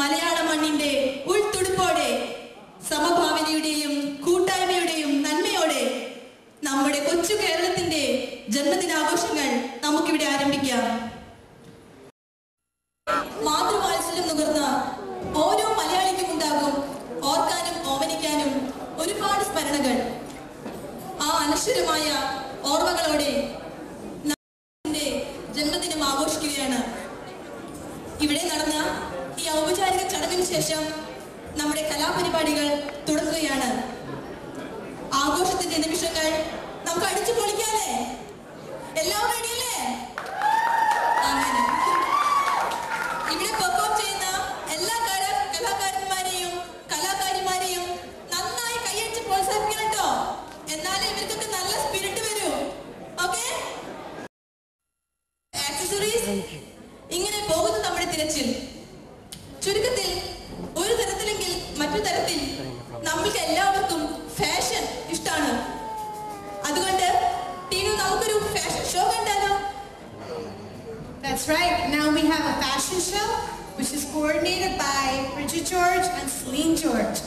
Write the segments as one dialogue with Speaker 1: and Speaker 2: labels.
Speaker 1: മലയാള മണ്ണിന്റെ ഉൾത്തുടുപ്പോടെ സമഭാവനയുടെയും കൂട്ടായ്മയുടെയും നന്മയോടെ നമ്മുടെ കൊച്ചു കേരളത്തിന്റെ ജന്മദിനാഘോഷങ്ങൾ നമുക്കിവിടെ ആരംഭിക്കാം. മാതൃവാത്സല്യം നുകർന്ന ഓരോ മലയാളിക്കും ഉണ്ടാകും ഓർക്കാനും ഓമനിക്കാനും ഒരുപാട് സ്മരണകൾ. ആ അനശ്വരമായ ഓർമ്മകളോടെ ജന്മദിനം ആഘോഷിക്കുകയാണ്. ഇവിടെ നടന്ന ഈ ഔപചാരിക ചടങ്ങിന് ശേഷം നമ്മുടെ കലാപരിപാടികൾ തുടങ്ങുകയാണ്. ആഘോഷത്തിന്റെ നിമിഷങ്ങൾ നമുക്ക് അടിച്ചു പൊളിക്കാല്ലേ? എല്ലാവരും റെഡിയല്ലേ? അങ്ങനെ ഇവിടെ പെർഫോം ചെയ്യുന്ന എല്ലാ കലാകാരന്മാരെയും കലാകാരിമാരെയും നന്നായി കൈയടിച്ച് പ്രോത്സാഹിപ്പിക്കണം കേട്ടോ. എന്നാലേ ഇവർക്കൊക്കെ നല്ല സ്പിരിറ്റ് വരൂ. ഓക്കെ, ആക്സസറീസ് ഇങ്ങനെ പോകുന്നു നമ്മുടെ തിരച്ചിൽ. ചുരുക്കത്തിൽ ഒരു തരത്തിലെങ്കിൽ മറ്റു തരത്തിൽ നമ്മൾക്ക് എല്ലാവർക്കും ഫാഷൻ ഇഷ്ടമാണ്. അതുകൊണ്ട് ടീനു നമുക്കൊരു ഫാഷൻ ഷോ കണ്ടാലോ?
Speaker 2: That's right. Now we have a fashion show which is coordinated by Bridget George and Celine George.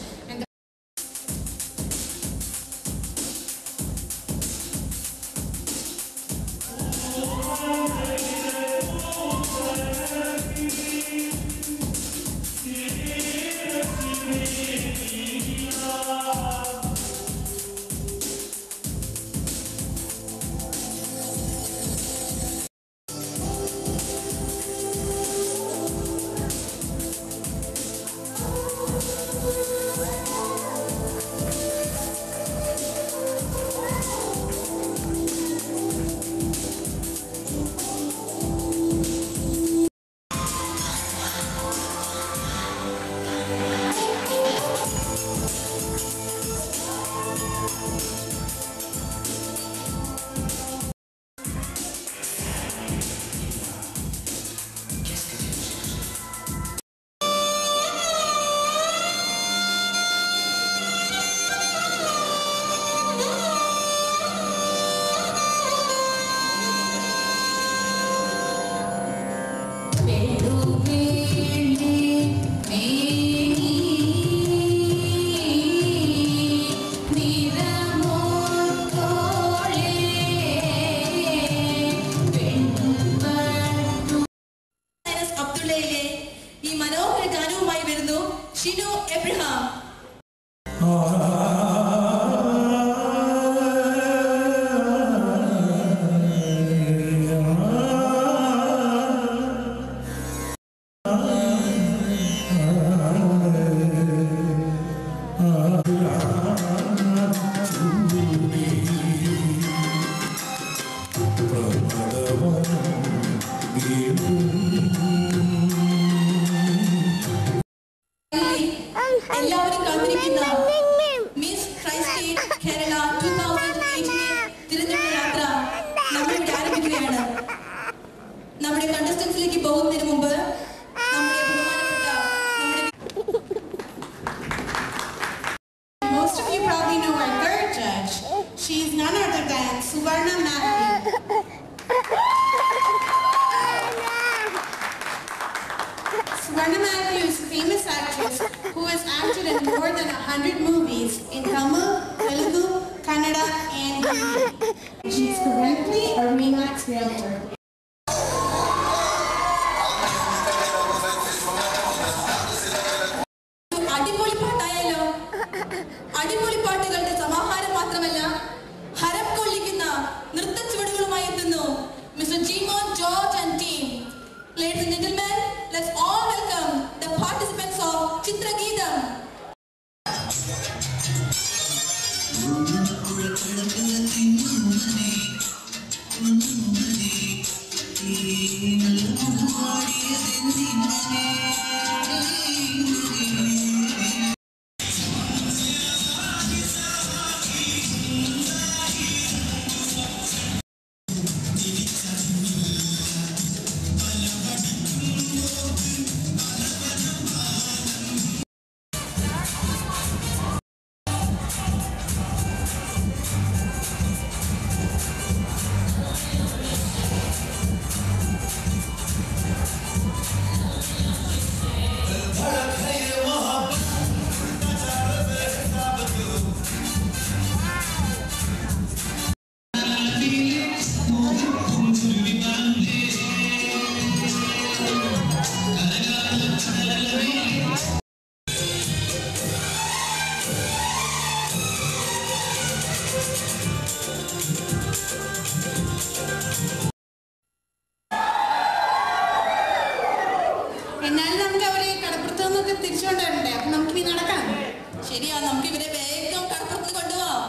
Speaker 1: ഈ മനോഹര ഗാനവുമായി വരുന്നു ഷിനു എബ്രഹാം. എല്ലാവരും കാത്തിരിക്കുന്ന മിസ് ക്രൈസ്റ്റ് കേരള 2018 തിരഞ്ഞെടുപ്പ് യാത്ര നമ്മളിവിടെ ആരംഭിക്കുകയാണ്. നമ്മുടെ കണ്ടസ്റ്റൻസിലേക്ക് പോകുന്നതിന് മുമ്പ്
Speaker 2: Most of you probably know our third judge. She is none other than Suvarna Matthew. Suvarna Matthew is a famous actress who has acted in more than 100 movies in Tamil, Telugu, Kannada, and Hindi. She is currently a Remax realtor.
Speaker 1: അടിപൊളി പാട്ടുകളുടെ സമാഹാരം മാത്രമല്ല, ഹരം കൊള്ളിക്കുന്ന നൃത്ത ചുവടുകളുമായി എത്തുന്നു mister Jimon George and team. Ladies and gentlemen, let's all welcome the participants of Chitrageetham.
Speaker 2: നമുക്കൊക്കെ തിരിച്ചുകൊണ്ടുവരണ്ടേ? അപ്പൊ നമുക്ക് ഇനി നടക്കാം.
Speaker 1: ശരിയാ, നമുക്ക് ഇവരെ വേഗം കടപ്പുറത്ത് കൊണ്ടുപോവാം.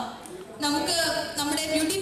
Speaker 1: നമുക്ക് നമ്മുടെ ബ്യൂട്ടി